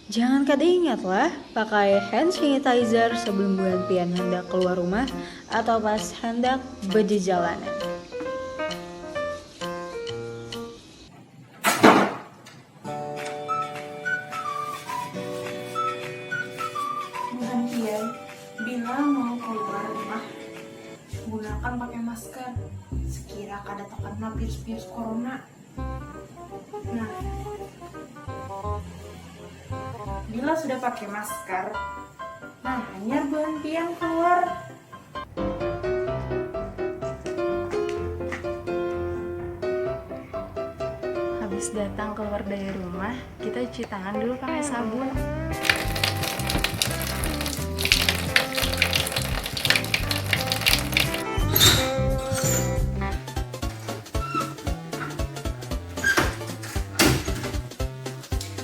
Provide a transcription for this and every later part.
Jangan kada ingatlah pakai hand sanitizer sebelum bulan pian hendak keluar rumah atau pas hendak berjalanan. Bulan pian, bila mau keluar rumah, gunakan pakai masker. Sekira kada terkena virus-virus corona. Nah, bila sudah pakai masker, nah hanya bulan pian keluar. Habis datang keluar dari rumah, kita cuci tangan dulu pakai sabun.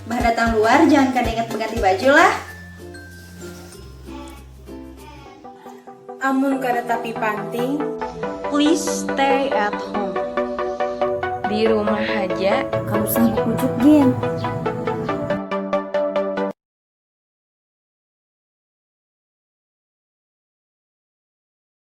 Bah datang luar jangan kada ingat mengganti baju lah. Amun kada tapi panting, Please stay at home. Di rumah aja, Kamu usah bujuk Gen.